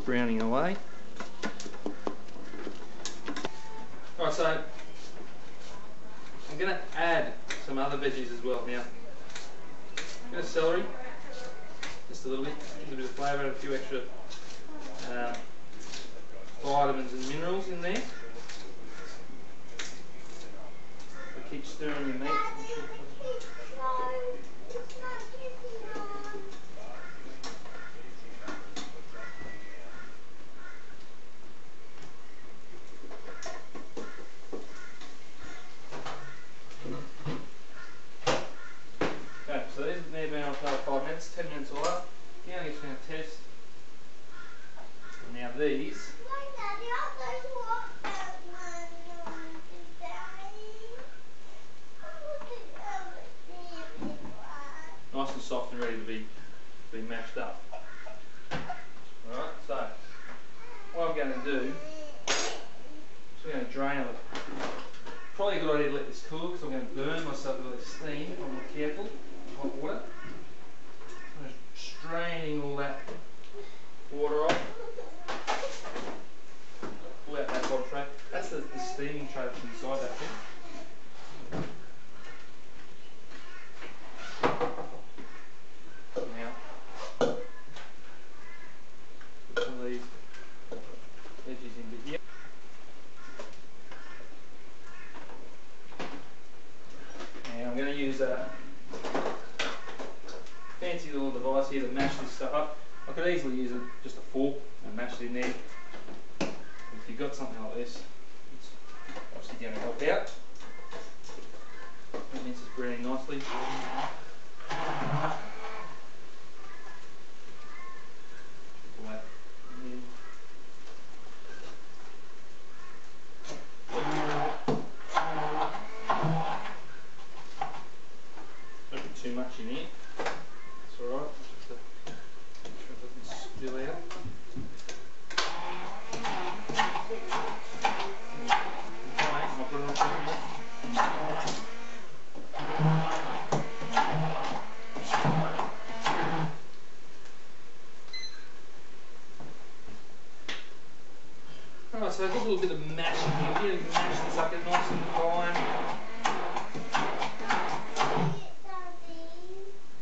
browning away. Alright, so I'm going to add some other veggies as well now. I'm going to celery, just a little bit of flavour, a few extra vitamins and minerals in there. So keep stirring your meat. Okay, so these have now been on for 5 minutes, 10 minutes all up. Now I'm just going to test. Now these. Nice and soft and ready to be mashed up. Alright, so what I'm going to do is I'm going to drain it. Probably a good idea to let this cool because I'm going to burn myself with all this steam if I'm not careful. Hot water. I'm just straining all that water off. Pull out that bottom tray. That's the steaming tray that's inside that thing. Now, put some of these veggies into here. And I'm going to use a fancy little device here to mash this stuff up. I could easily use just a fork and mash it in there. If you've got something like this, it's obviously going to help out. That minces really nicely. Don't put too much in here. It's alright. Just to make sure it doesn't spill out. I'll put it on top of it. Alright, so I've got a little bit of mashing here. We're going to mash this up, get nice and fine.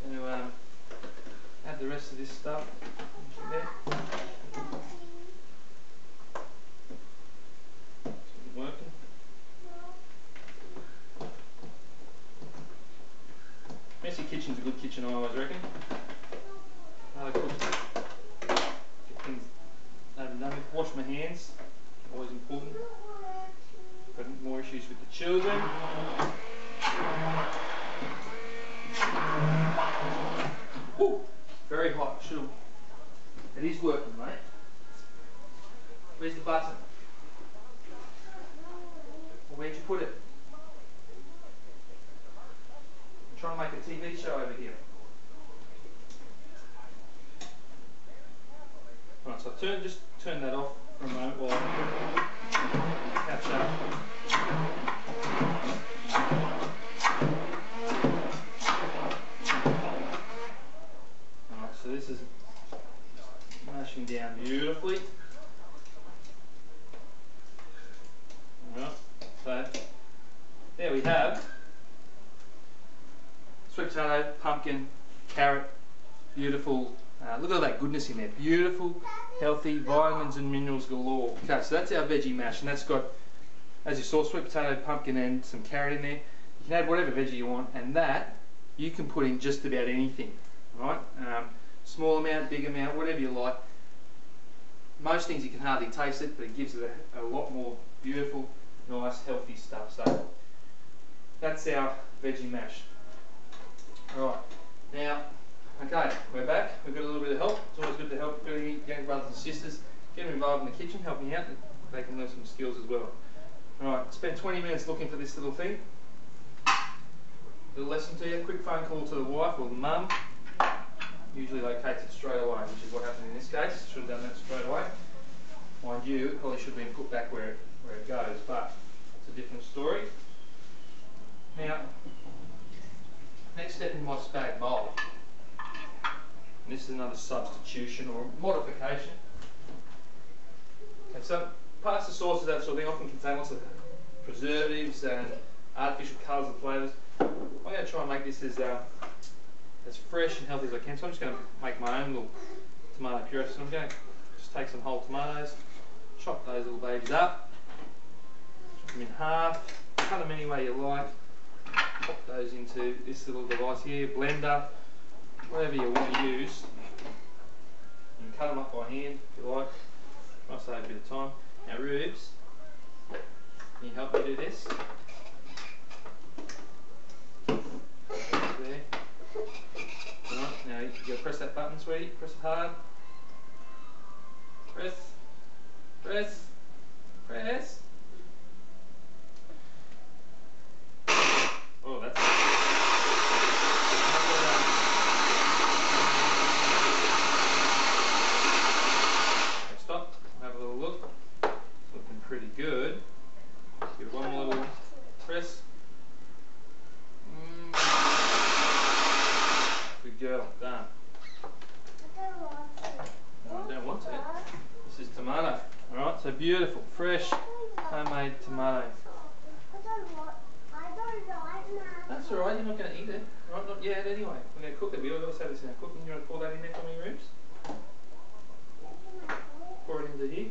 Going to add the rest of this stuff into there. Isn't working. Messy kitchen's a good kitchen, I always reckon. Get things over and done with. Wash my hands, always important. Got more issues with the children. Ooh, very hot. It is working, mate. Where's the button? Well, where'd you put it? I'm trying to make a TV show over here. Right, so just turn that off for a moment while I catch up. Alright, so this is mashing down beautifully. Alright, so there we have sweet potato, pumpkin, carrot, beautiful. Look at all that goodness in there. Beautiful, healthy, vitamins and minerals galore. Okay, so that's our veggie mash, and that's got, as you saw, sweet potato, pumpkin and some carrot in there. You can add whatever veggie you want, and that you can put in just about anything. Right? Small amount, big amount, whatever you like. Most things you can hardly taste it, but it gives it a lot more beautiful, nice, healthy stuff. So that's our veggie mash. Right, now, okay, we're back. We've got a little bit of help. It's always good to help young brothers and sisters. Get them involved in the kitchen, helping out, and they can learn some skills as well. Alright, spend 20 minutes looking for this little thing. Little lesson to you, quick phone call to the wife or the mum. Usually locates it straight away, which is what happened in this case. Should have done that straight away. Mind you, it probably should have been put back where it goes, but it's a different story. Now, next step in my spag bowl. And this is another substitution or modification. And some pasta sauces, that sort of thing, often contain lots of preservatives and artificial colours and flavours. I'm going to try and make this as fresh and healthy as I can. So I'm just going to make my own little tomato puree. So I'm going to just take some whole tomatoes, chop those little babies up, chop them in half, cut them any way you like, pop those into this little device here, blender, whatever you want to use. You can cut them up by hand if you like. I'll save a bit of time. Now Rubes, can you help me do this? There. Right, now you got to press that button, sweetie. Press it hard. Press. Press. Press. Oh, that's it. Stop. Have a little look. It's looking pretty good. Give it one more little press. Good girl. Done. No, I don't want to. This is tomato. Alright, so beautiful, fresh, homemade tomato. That's alright, you're not going to eat it. Right, not yet anyway. We're going to cook it. We always have this in our cooking. You want to pour that in there for me, Rubes? Pour it into here.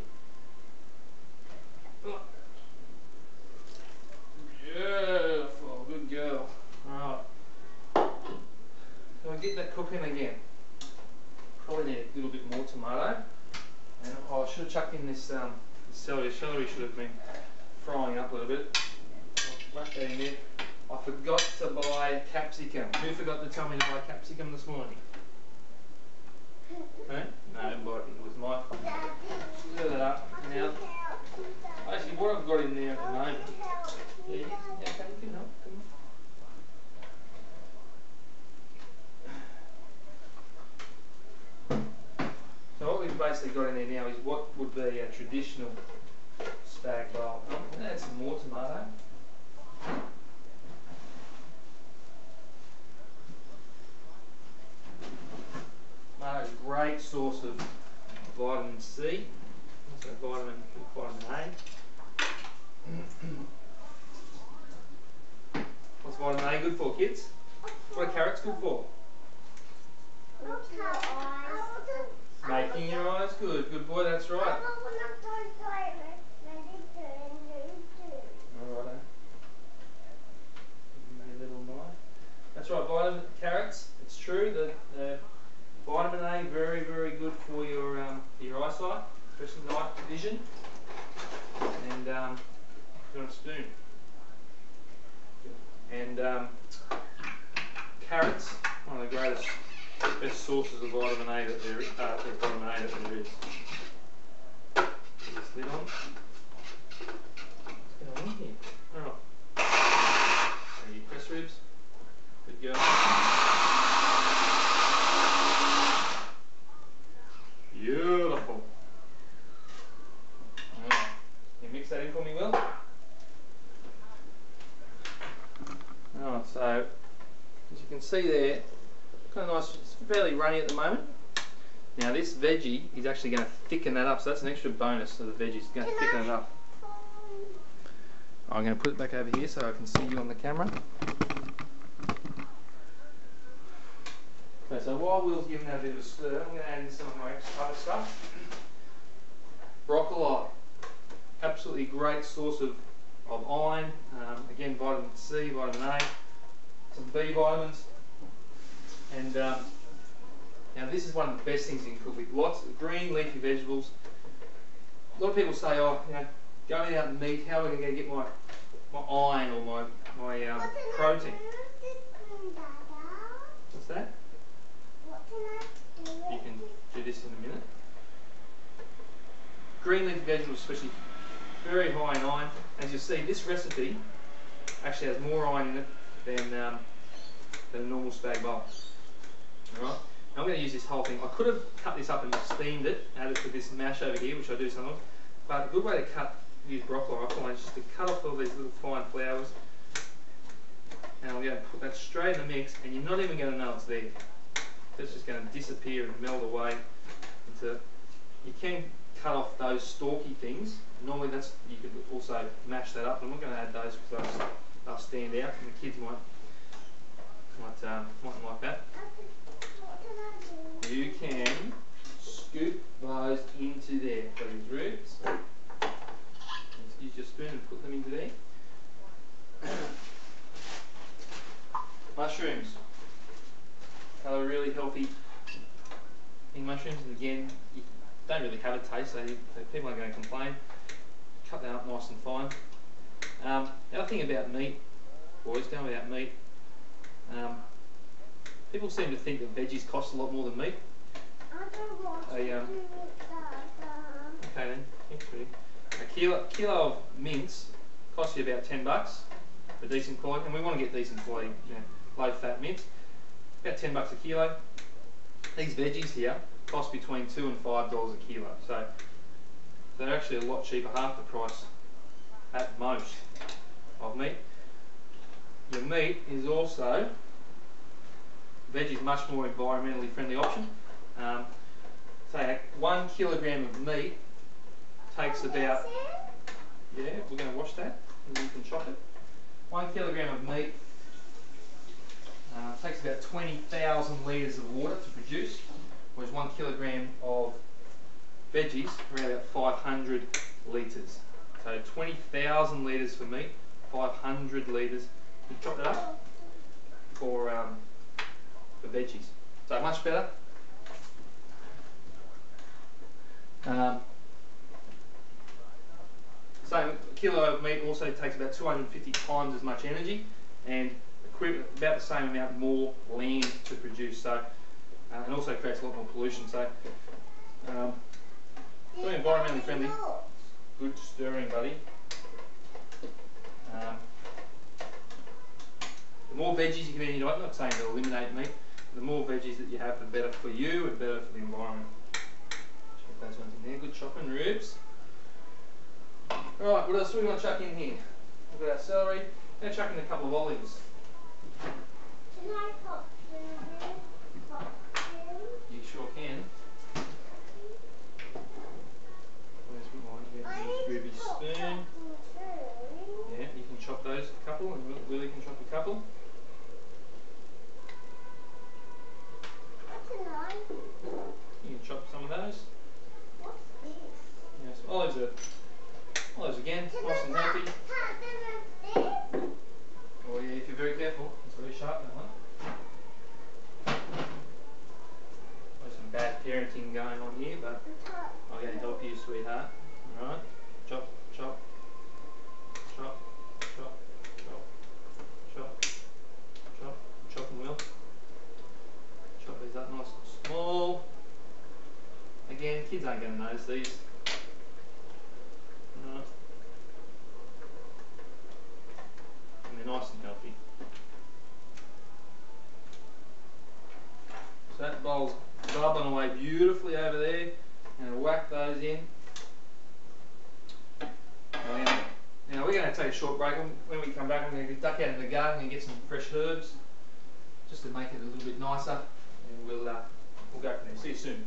Beautiful, good girl. Alright. So we'll get that cooking again. Probably need a little bit more tomato. And I should have chucked in this celery. Celery should have been frying up a little bit. I'll whack that in there. I forgot to buy capsicum. Who forgot to tell me to buy capsicum this morning? No? No, I didn't buy it. It was my fault. Stir that up. Now, actually what I've got in there at the moment. Yeah, okay, you can help. Come on. So what we've basically got in there now is what would be a traditional spag bowl. I'm going to add some more tomato. Tomato is a great source of vitamin C, also vitamin A. What's vitamin A good for, kids? What are carrots good for? Making your eyes good. Good boy, that's right. Alright. Little knife. That's right, vitamin carrots. It's true that vitamin A very, very good for your eyesight, especially night vision. And got a spoon. And carrots, one of the greatest, best sources of vitamin A that there is. Put this lid on. What's going on here? Alright. There you press Ribs. Good girl. Beautiful. Alright. You mix that in for me, Will? Alright, so as you can see there, kind of nice, it's fairly runny at the moment. Now this veggie is actually going to thicken that up, so that's an extra bonus to the veggies. It's going to thicken it up. I'm going to put it back over here so I can see you on the camera. Okay, so while Will's giving that a bit of a stir, I'm going to add in some of my other stuff. Broccoli, absolutely great source of iron, again vitamin C, vitamin A, some B vitamins, and now this is one of the best things you can cook with. Lots of green leafy vegetables. A lot of people say, oh, you know, going out and meat, how am I going to get my iron or my protein? What's that? You can do this in a minute. Green leafy vegetables especially, very high in iron. As you'll see, this recipe actually has more iron in it than a normal spag bowl. Alright, I'm going to use this whole thing. I could have cut this up and steamed it, added to this mash over here, which I do sometimes, but a good way to use broccoli, I find, is just to cut off all these little fine flowers, and I'm going to put that straight in the mix, and you're not even going to know it's there. It's just going to disappear and melt away into. You can cut off those stalky things. Normally that's, you could also mash that up. I'm not going to add those because they'll stand out and the kids mightn't like that. You can scoop those into there, please, Rubes. Just use your spoon and put them into there. Mushrooms. Are really healthy in mushrooms, and again, you don't really have a taste, so people aren't going to complain. Cut that up nice and fine. The other thing about meat, boys, going without meat, people seem to think that veggies cost a lot more than meat. Okay then, thanks, Rudy. A kilo of mince costs you about $10 for decent quality, and we want to get decent quality, low fat mince. About $10 a kilo. These veggies here cost between $2 and $5 a kilo, so they're actually a lot cheaper, half the price at most of meat. Your meat is also, veggies, much more environmentally friendly option. Say 1 kilogram of meat takes about, we're going to wash that and then you can chop it. 1 kilogram of meat takes about 20,000 litres of water to produce, whereas 1 kilogram of veggies around about 500 litres. So 20,000 litres for meat, 500 litres. You chop that up for veggies. So much better. Same kilo of meat also takes about 250 times as much energy and about the same amount more land to produce. So and also creates a lot more pollution. So very environmentally friendly. Good stirring, buddy. The more veggies you can eat, I'm not saying to eliminate meat. The more veggies that you have, the better for you and better for the environment. Chuck those ones in there. Good chopping, Rubes. Alright, what else do we want to chuck in here? We've got our celery. I'm going to chuck in a couple of olives. Can I pop them? You sure can. Where's mine? Get the Ruby spoon. Yeah, you can chop those a couple, and Willie can chop a couple. You can chop some of those. What's this? Yes, olives again, nice and healthy. Oh yeah, if you're very careful, it's very sharp, that one. There's some bad parenting going on here, but I'm going to help you, sweetheart. Alright, chop, chop, chop, chop, chop, chop, chop, chop and will. Chop these up nice and small. Again, kids aren't going to notice these. Right. And they're nice and healthy. So that bowl's bubbling away beautifully over there. And I'll whack those in. Now we're going to take a short break. When we come back, I'm going to duck out in the garden and get some fresh herbs, just to make it a little bit nicer. And we'll go from there. See you soon.